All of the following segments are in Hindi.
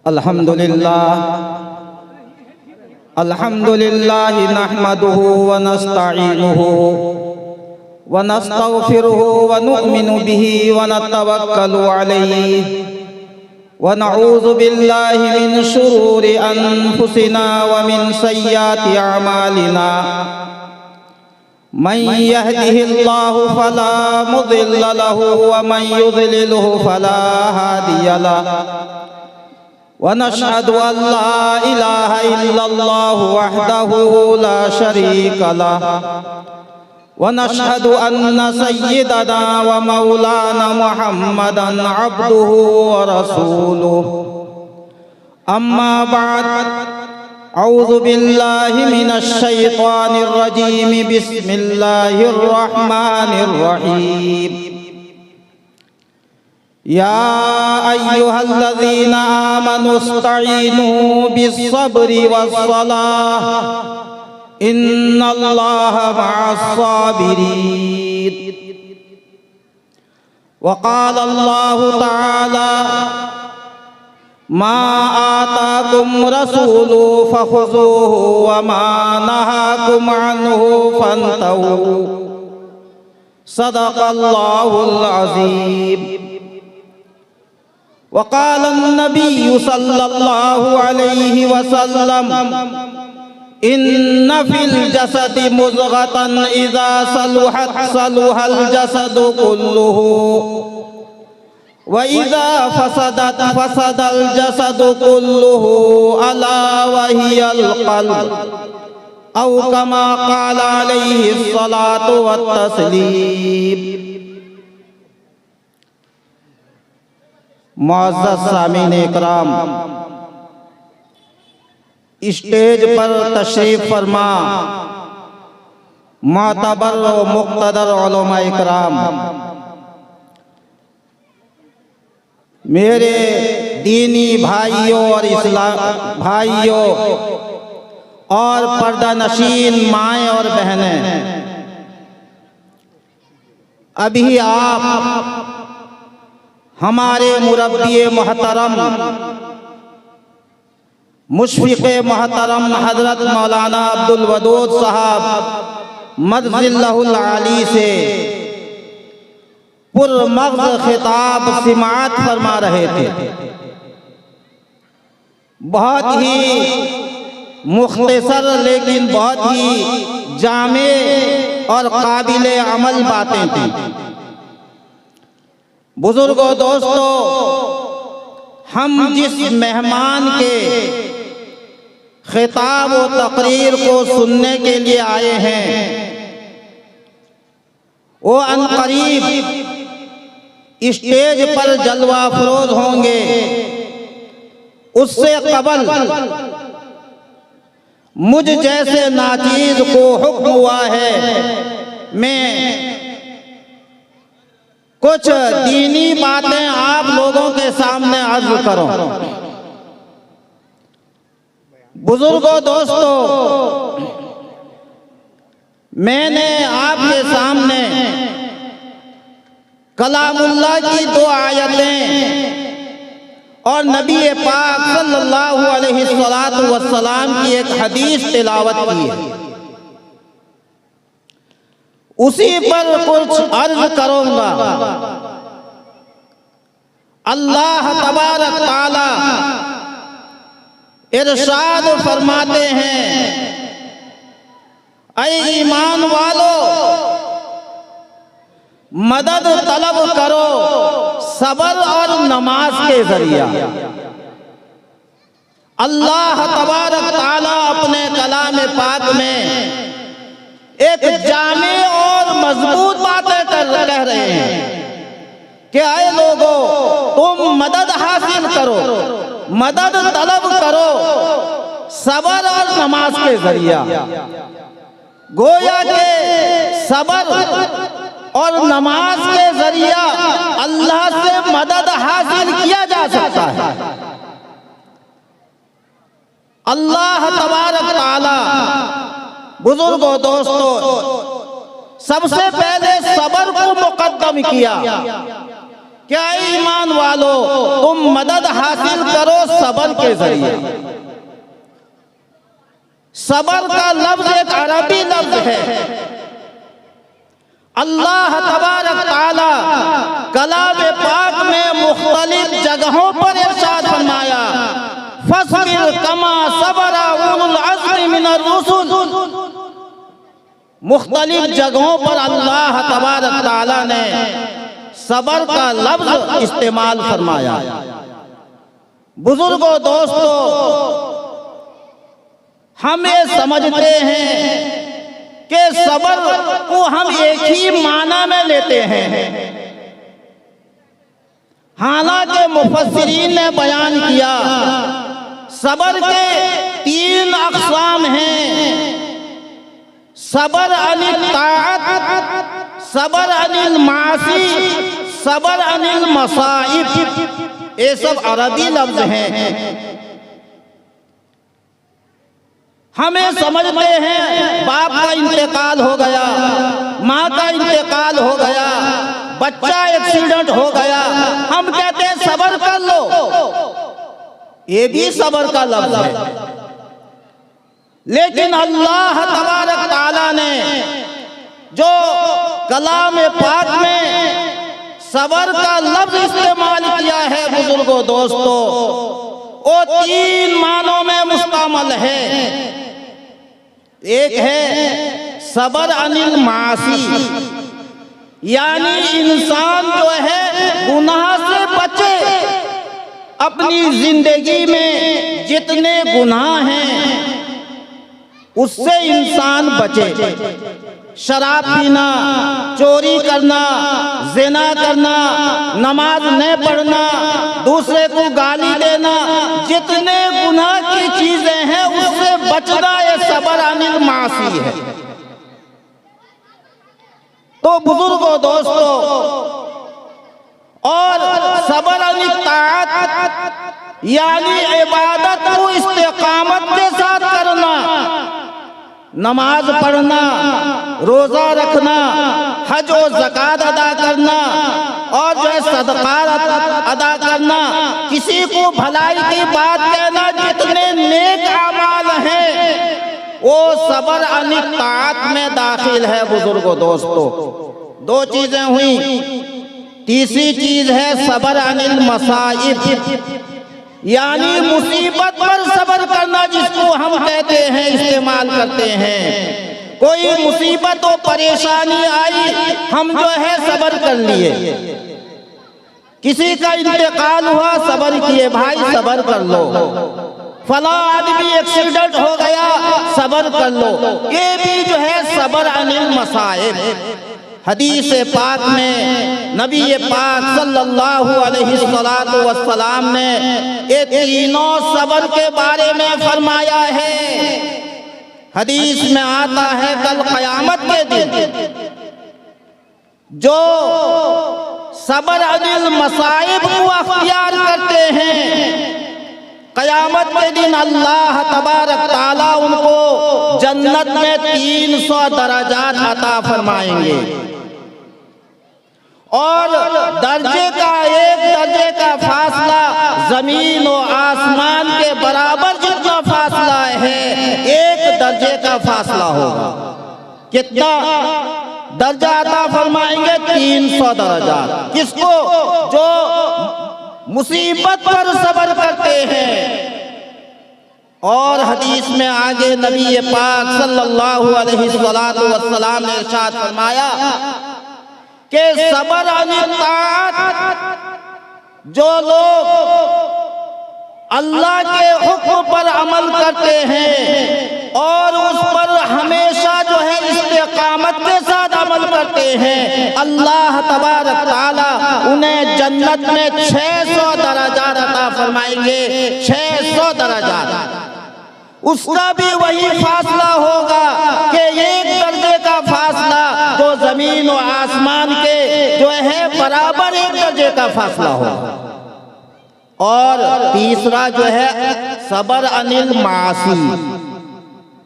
अल्हम्दुलिल्लाह नहमदुहु व नस्तईनुहु व नस्तगफिरुहु व नु'मिनु बिही व नतवक्कलु अलैहि व नऊज़ु बिल्लाहि मिन शुरूरि अनफुसिना व मिन सय्यिआति अमालिना मन यहदिहिल्लाहु फला मुदिल्ल लहु व मन युद्लिलहु फला हादिय लहु व नशहदु अल्ला इलाहा इल्लल्लाहु वहदहु ला शरीक लहु व नशहदु अन्न सय्यिदना व मौलाना मुहम्मदन अब्दुहु व रसूलुहु अम्मा बाद औज़ु बिल्लाहि मिनश शैतानिर रजीम बिस्मिल्लाहिर रहमानिर रहीम या अय्युहल्लज़ीना आमनुस्तईनू बिस्सब्रि वस्सलाह इन्नल्लाहा मअस्साबिरीन वक़ाल अल्लाहु तआला मा आताकुम रसूलु फखुज़ूहु व मा नहाकुम अन्हु फंतहू सदक़ल्लाहुल अज़ीम वक़ाल अन्नबिय्यु सल्लल्लाहु अलैहि वसल्लम इन्ना फिल जसदि मुज़ग़तन इज़ा सलुहत सलुहल जसदु कुल्लुहु व इज़ा फसदत फसदल जसदु कुल्लुहु अला वहियल क़ल्ब औ कमा क़ाल अलैहि सलातु वत्तस्लीम। मुअज़्ज़ज़ सामीन इकराम, स्टेज पर तशरीफ फरमा मातबर व मुक़्तदर उलमा इकराम, मेरे दीनी भाइयों और इस्लाम भाइयों और पर्दा नशीन माएँ और बहनें, अभी आप हमारे मुरब्बी मोहतरम मुशफ़िक़े मोहतरम हज़रत मौलाना अब्दुल वदूद साहब मज़िल्लहुल आली से पुरमग़्ज़ खिताब सिमाअत फरमा रहे थे। बहुत ही मुख्तसर लेकिन बहुत ही जामे और काबिले अमल बातें थी। बुजुर्गों, दोस्तों, हम जिस मेहमान के खिताब व तकरीर को सुनने के लिए आए हैं वो अनकरीब स्टेज पर जलवा फरोज होंगे। उससे कबल मुझ जैसे नाचीज को हुक्म हुआ है मैं कुछ दीनी बातें आप लोगों के सामने अर्ज करूं। बुजुर्गों, दोस्तों, मैंने आपके सामने कलामुल्लाह की 2 आयतें और नबी पाक सल्लल्लाहु अलैहि वसल्लम की एक हदीस तिलावत की है। उसी पर कुछ अर्ज करूंगा। अल्लाह तबारक ताला इरशाद फरमाते हैं, ऐ ईमान वालो, मदद तलब करो सबर और नमाज के जरिया। अल्लाह तबारक ताला अपने कलाम पाक में एक जामे और मजबूत बातें कह रहे हैं कि आए लोगों, तुम मदद हासिल करो, मदद तलब करो सबर और नमाज के जरिया। गोया के सबर और नमाज के जरिया अल्लाह से मदद हासिल किया जा सकता है। अल्लाह तबारक ताला, बुजुर्गों, दोस्तों, सबसे पहले सबर को मुकद्दम किया। क्या ईमान वालों, तुम मदद हासिल करो सबर के जरिए। सबर का लफ्ज एक अरबी लफ्ज है। अल्लाह तबारक ताला कलाम पाक में मुख्तलिफ जगहों पर इरशाद फरमाया, फस्बिर कमा सबरा उलुल अज़्म मिनर रुसुल। मुख्तलिफ जगहों पर अल्लाह तबारक ताला ने सबर का लफ्ज इस्तेमाल फरमाया। बुजुर्गों, दोस्तों, हम ये समझते हैं कि सबर को हम एक ही माना में लेते हैं। हालांकि मुफस्सिरीन ने बयान किया सबर के 3 अक़साम हैं। सबर अनिल ताअत, सबर अनिल मासी, सबर अनिल मसाइब। ये सब अरबी लफ्ज हैं। हमें समझते हैं बाप का इंतकाल हो गया, माँ का इंतकाल हो गया, बच्चा एक्सीडेंट हो गया, हम कहते हैं सबर कर लो। ये भी सबर का लफ्ज है। लेकिन अल्लाह तबारक ताला ने जो कलाम पाक में सबर का लफ्ज इस्तेमाल किया है, बुजुर्गों, दोस्तों, वो 3 मानों में मुश्तमिल है। एक है सबर अनिल मासी, यानी इंसान जो है गुनाह से बचे। अपनी जिंदगी में जितने गुनाह हैं उससे इंसान बचे। शराब पीना, चोरी करना, ज़िना करना, नमाज न पढ़ना, दूसरे को गाली देना, जितने गुनाह की चीजें हैं उससे बचना, ये सबर अनिल मासी है। तो बुजुर्गों, दोस्तों, और सबर अनिल ताअत यानी इबादत को इस्तिकामत के साथ करना, नमाज पढ़ना, रोजा रखना, हज और ज़कात अदा करना, और जो है सदका अदा करना, किसी को भलाई की बात कहना, जितने नेक अमाल हैं वो सबर अनिल ताअत में दाखिल है। बुजुर्गों, दोस्तों, 2 चीजें हुई। तीसरी चीज है सबर अनिल मसाइब, यानी मुसीबत पर सबर करना, जिसको हम कहते हैं, इस्तेमाल करते हैं। कोई मुसीबत और परेशानी आई, हम जो है सबर कर लिए। किसी का इंतकाल हुआ, सबर किए, भाई सबर कर लो। फला आदमी एक्सीडेंट हो गया, सबर कर लो। ये भी जो है सबर अनिल मसाइब। हदीस पाक में नबी पाक सल्लल्लाहु अलैहि वसल्लम ने ये तीनों सबर के बारे में फरमाया है। हदीस में आता है कल क़यामत के दिन जो सबर अनिल मसाइब को अख्तियार करते हैं, क़यामत के दिन अल्लाह तबारक ताला उनको जन्नत में 300 दराजात अता फरमाएंगे। और दर्जे का, एक दर्जे का फासला जमीन और आसमान के बराबर जितना फासला है, एक दर्जे का फासला होगा। कितना दर्जा अता फरमाएंगे? 300 दर्जा। किसको? जो मुसीबत पर सबर करते हैं। और हदीस में आगे नबी पाक सल्लल्लाहु अलैहि वसल्लम ने इरशाद फरमाया कि सबर अनिल ताअत, जो लोग अल्लाह के हुक्म पर अमल करते हैं और उस पर हमेशा जो है इस्तिकामत के साथ अमल करते हैं, अल्लाह तबारक ताला उन्हें जन्नत में 600 दराजात अता फरमाएंगे। 600 दराजात। उसका भी वही फासला होगा कि एक दर्जे का फासला जो जमीन और आसमान के जो है बराबर एक दर्जे का फासला होगा। और तीसरा जो है सबर अनिल मासी,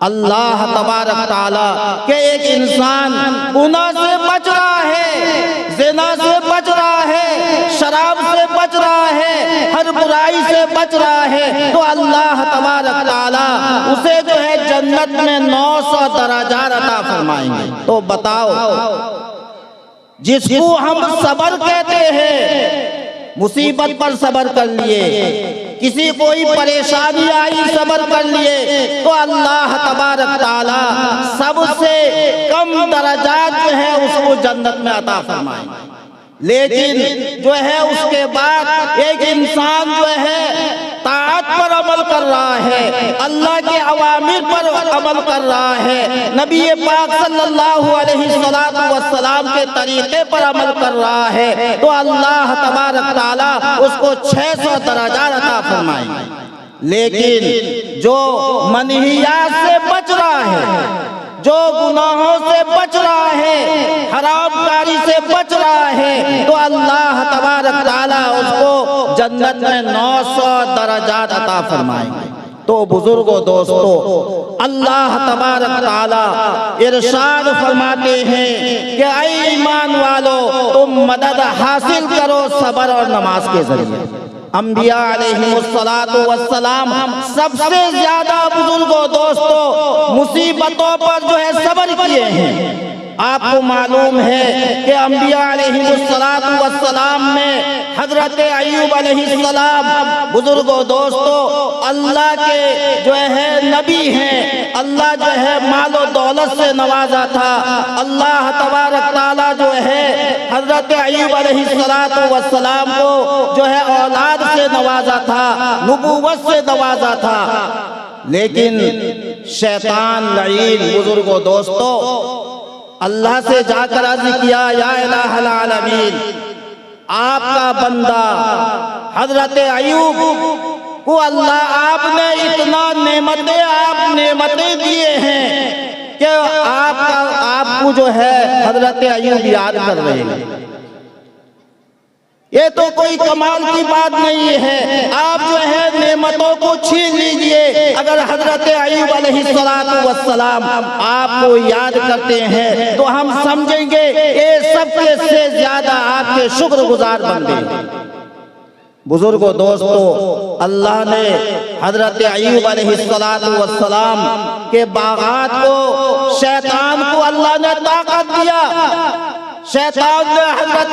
अल्लाह तबारक ताला के एक इंसान गुनाह से बच रहा है, ज़िना से बच रहा है, शराब से बच रहा है, हर बुराई से बच रहा है तो अल्लाह तबारक ताला उसे जो है जन्नत में 900 दराजात अता फरमाएंगे। तो बताओ, जिसको हम सब्र कहते हैं, मुसीबत पर सब्र कर लिए, किसी कोई परेशानी आई सब्र कर लिए, तो अल्लाह तबारक ताला सबसे कम दराजात जो है उसको जन्नत में अता फरमाएंगे। लेकिन जो है उसके बाद एक इंसान जो है ताअत पर अमल कर रहा है, अल्लाह के अवामिर पर अमल कर रहा है, नबी पाक सल्लल्लाहु अलैहि वसल्लम के तरीके पर अमल कर रहा है, तो अल्लाह तबारक ताला उसको 600 दराजात अता फरमाएंगे। लेकिन जो मनहियात से बच रहा है, जो गुनाहों से बच रहा है, हरामकारी से बच रहा है, तो अल्लाह तबारक ताला उसको जन्नत में 900 दराजात अता फरमाएंगे। तो बुजुर्गों दोस्तों, अल्लाह तबारक ताला इरशाद फरमाते हैं कि ऐ ईमान वालों, तुम मदद हासिल करो सब्र और नमाज के जरिए। अंबिया अलैहिमुस्सलातु वस्सलाम सबसे ज्यादा बुजुर्गों दोस्तों मुसीबतों पर जो है सब्र किए हैं। आपको मालूम है कि अंबिया अलैहिमुस्सलातु वस्सलाम में हजरत अय्यूब अलैहिस्सलाम बुजुर्गों दोस्तों अल्लाह के जो है नबी हैं, अल्लाह जो है मालो दौलत से नवाजा था। अल्लाह तबारक ताला जो है हजरत अय्यूब अलैहिस्सलातु वस्सलाम को जो है औलाद से नवाजा था, नबूवत से नवाजा था। लेकिन शैतान लईन बुजुर्गों दोस्तों अल्लाह से जाकर अर्ज किया, या इलाहल आलमीन, आपका बंदा हजरत अय्यूब को अल्लाह आपने इतना नेमतें दिए हैं कि आपको जो है हजरत अय्यूब याद कर रहे हैं। ये तो कोई कमाल की बात नहीं है, आप जो है नेमतों को छीन लीजिए। अगर हजरत अय्यूब अलैहिस्सलातु वस्सलाम आपको याद करते हैं तो हम समझेंगे ये सबके से ज्यादा आपके शुक्रगुजार बंदे। बुजुर्गों दोस्तों, अल्लाह ने हजरत अय्यूब अलैहिस्सलातु वस्सलाम के बागात को, शैतान को अल्लाह ने ताकत दिया। शैतान ने हजरत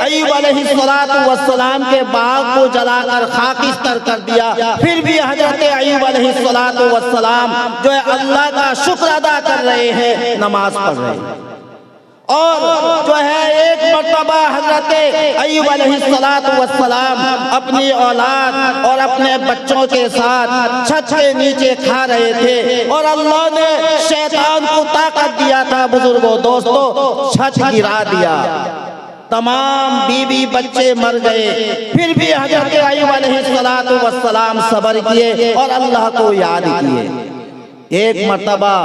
अय्यूब अलैहिस्सलातु वस्सलाम के बाग को जलाकर खाकिस्तर कर दिया। फिर भी हजरत अय्यूब अलैहिस्सलातु वस्सलाम जो है अल्लाह का शुक्र अदा कर रहे हैं, नमाज पढ़ रहे हैं। और जो है एक मर्तबा हजरत अय्यूब अलैहिस्सलातु वस्सलाम अपनी औलाद और अपने बच्चों के साथ छत के नीचे खा रहे थे और अल्लाह ने शैतान को ताकत दिया था। बुजुर्गों दोस्तों, छत गिरा दिया, तमाम बीवी बच्चे मर गए। फिर भी हजरत अय्यूब अलैहिस्सलातु वस्सलाम सब्र किए और अल्लाह को याद किए। एक मर्तबा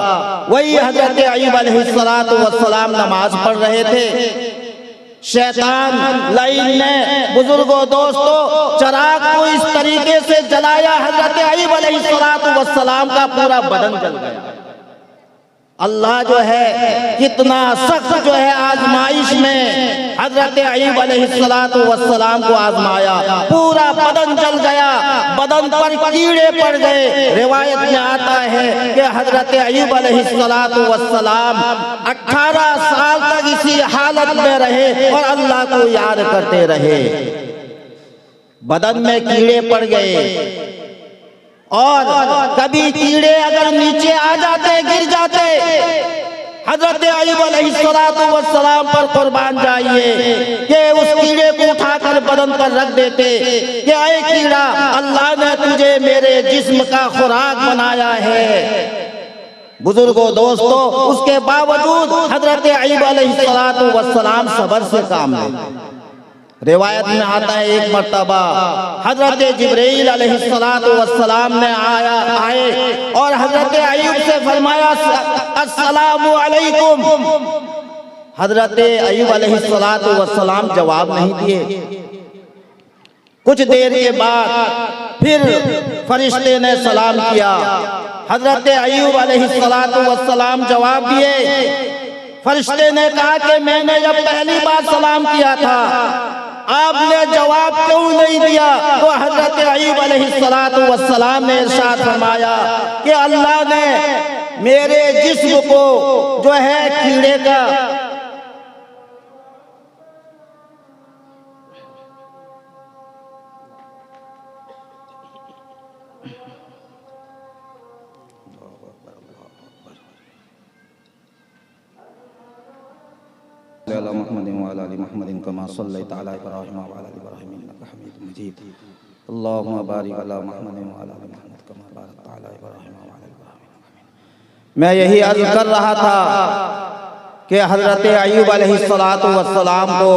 वही हजरत अय्यूब अलैहिस्सलातु वस्सलाम नमाज पढ़ रहे थे, शैतान लाइन ने बुजुर्गों दोस्तों चिराग को इस तरीके से जलाया, हजरत अय्यूब अलैहिस्सलातु वस्सलाम का पूरा बदन जल गया। अल्लाह जो है कितना सख्त जो है आजमाइश में हजरत अय्यूब अलैहिस्सलातु वस्सलाम को आजमाया, पूरा बदन जल गया, बदन पर कीड़े पड़ गए। रिवायत में आता है कि हजरत अय्यूब अलैहिस्सलातु वस्सलाम 18 साल तक इसी हालत में रहे और अल्लाह को याद करते रहे। बदन में कीड़े पड़ गए और कभी कीड़े अगर नीचे आ जाते, गिर जाते, हजरत अय्यूब अलैहिस्सलातु वस्सलाम पर कुर्बान जाइए कि उस कीड़े को उठाकर बदन पर रख देते कि ऐ कीड़ा, अल्लाह ने तुझे मेरे जिस्म का खुराक बनाया है। बुजुर्गों दोस्तों, उसके बावजूद हजरत अय्यूब अलैहिस्सलातु वस्सलाम सब्र से काम लेते। रिवायत में आता है एक मर्तबा हजरत जिब्रील अलैहिस्सलातु वस्सलाम ने आए और हजरत अय्यूब से फरमाया अस्सलामु अलैकुम। हजरत अय्यूब अलैहिस्सलातु वस्सलाम जवाब नहीं दिए। कुछ देर के बाद फिर फरिश्ते ने सलाम किया, हजरत अय्यूब अलैहिस्सलातु वस्सलाम जवाब दिए। फरिश्ते ने कहा कि मैंने जब पहली बार सलाम किया था आपने जवाब क्यों नहीं दिया? तो हजरत अय्यूब अलैहिस्सलातु वस्सलाम ने इरशाद फरमाया कि अल्लाह ने मेरे जिस्म को जो है कीड़े का मैं यही अर्ज कर रहा था कि हजरत अय्यूब अलैहिस्सलातु वस्सलाम को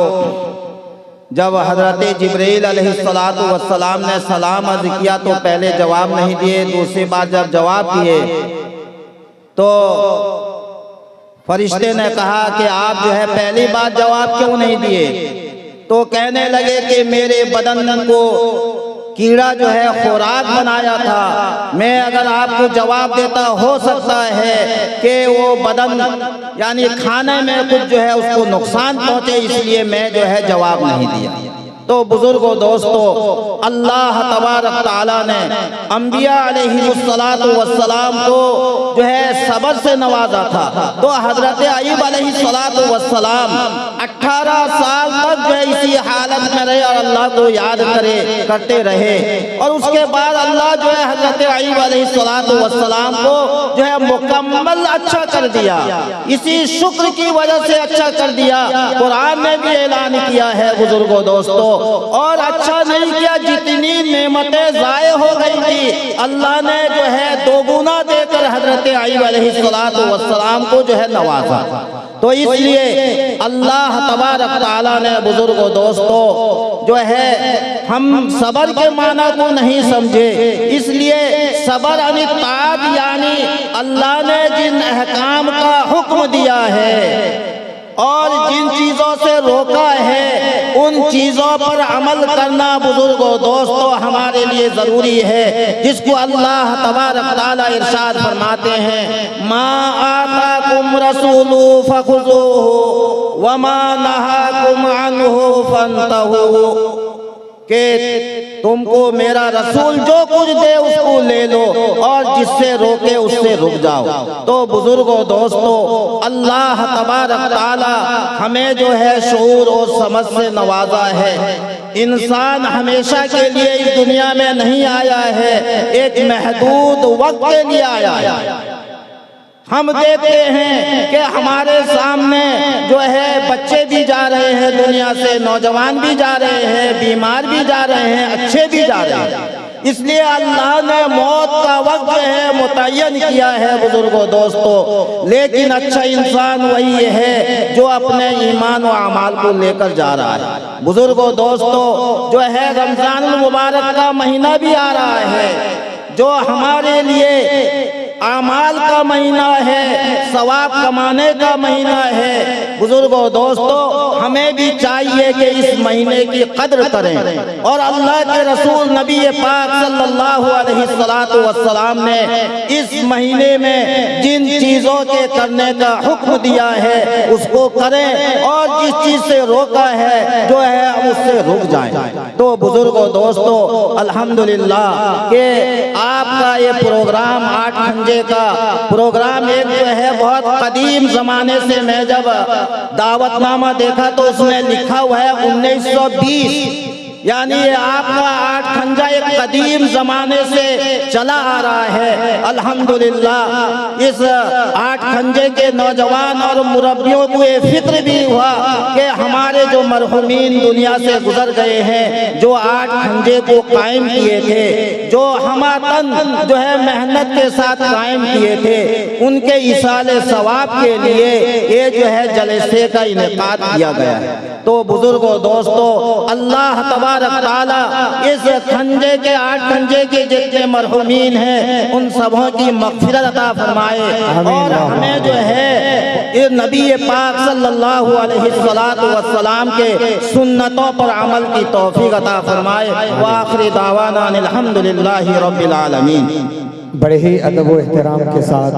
जब हजरत जिब्रील अलैहिस्सलातु वस्सलाम ने सलाम अर्ज किया तो पहले जवाब नहीं दिए। दूसरी बार जब जवाब दिए तो फरिश्ते ने कहा कि आप जो है पहली बार जवाब क्यों नहीं दिए? तो कहने लगे कि मेरे बदन को कीड़ा जो है खुराक बनाया था, मैं अगर आपको जवाब देता हो सकता है कि वो बदन यानी खाने में कुछ जो है उसको नुकसान पहुंचे, इसलिए मैं जो है जवाब नहीं दिया। तो बुजुर्गों दोस्तों, अल्लाह तबारक ताला ने अंबिया अलैहिस्सलातु वस्सलाम को जो है सब्र से नवाजा था। तो हजरत अय्यूब अलैहिस्सलातु वस्सलाम 18 साल तक जो है इसी हालत में रहे और अल्लाह को याद करते रहे। और उसके बाद अल्लाह जो है हजरत अय्यूब अलैहिस्सलातु वस्सलाम को जो है मुकम्मल अच्छा कर दिया। इसी शुक्र की वजह से अच्छा कर दिया। कुरान में भी ऐलान किया है बुजुर्गों दोस्तों, और अच्छा नहीं किया, जितनी नेमतें ज़ाय हो गई थी अल्लाह ने जो है दोगुना देकर हजरत अय्यूब अलैहिस्सलातु वस्सलाम को जो है नवाजा। तो इसलिए अल्लाह तबारक ताला ने बुजुर्गों दोस्तों जो है हम सबर के माना को नहीं समझे, इसलिए सबर यानी ताअत, यानी अल्लाह ने जिन अहकाम का हुक्म दिया है और जिन चीज़ों से रोका है उन चीज़ों पर अमल करना बुजुर्गों दोस्तों हमारे लिए ज़रूरी है। जिसको अल्लाह तबारक ताला इरशाद फरमाते हैं, मा आताकुम रसूलु फखुज़ूहु व मा नहाकुम अन्हु फंतहू, के तुमको मेरा रसूल जो कुछ दे उसको ले लो और जिससे रोके उससे रुक जाओ। तो बुजुर्गों दोस्तों, अल्लाह तबारक ताला हमें जो है शऊर और समझ से नवाजा है। इंसान हमेशा के लिए इस दुनिया में नहीं आया है, एक महदूद वक्त के लिए आया है। हम देखते हैं कि हमारे सामने जो है बच्चे भी जा रहे हैं दुनिया से, नौजवान भी जा रहे हैं, बीमार भी जा रहे हैं, अच्छे भी जा रहे हैं। इसलिए अल्लाह ने मौत का वक्त है मुतय्यन किया है बुजुर्गों दोस्तों। लेकिन अच्छा इंसान वही है जो अपने ईमान व अमाल को लेकर जा रहा है। बुजुर्गों दोस्तों, जो है रमजानुल मुबारक का महीना भी आ रहा है, जो हमारे लिए आमाल का महीना है, सवाब कमाने का महीना है। बुजुर्गों दोस्तों, हमें भी चाहिए कि इस महीने की कद्र करें। और अल्लाह के रसूल नबी पाक सल्लल्लाहु अलैहि वसल्लम ने इस महीने में जिन चीज़ों के करने का हुक्म दिया है उसको करें, और जिस चीज़ से रोका है जो है उससे रुक जाएं। तो बुजुर्गों दोस्तों, अल्हम्दुलिल्लाह के आपका ये प्रोग्राम 8 खंजे का प्रोग्राम एक जो है बहुत कदीम जमाने से, मैं जब दावतनामा देखा तो उसमें लिखा हुआ है 1920, यानी ये आपका 8 खंजा एक कदीम जमाने से चला आ रहा है। अल्हम्दुलिल्लाह इस 8 खंजे के नौजवान और मुरब्बियों को ये फिक्र भी हुआ कि हमारे जो मरहुमीन दुनिया से गुजर गए हैं, जो 8 खंजे को कायम किए थे, जो हमातन जो है मेहनत के साथ कायम किए थे, उनके इसाले सवाब के लिए ये जो है जलसे का इनेकाद किया गया है। तो बुजुर्गों दोस्तों, अल्लाह तबारक ताला इस खंजे के 8 खंजे के जितने मरहुमीन हैं उन सबों की मग़फ़िरत अता फरमाए, और हमें जो है ये नबी पाक सल्लल्लाहु अलैहि वसल्लम के सुन्नतों पर अमल की तौफीक अता फरमाए। व आखिरी दावाना अल्हम्दुलिल्लाहि रब्बिल आलमीन। बड़े ही अदब व एहतराम के साथ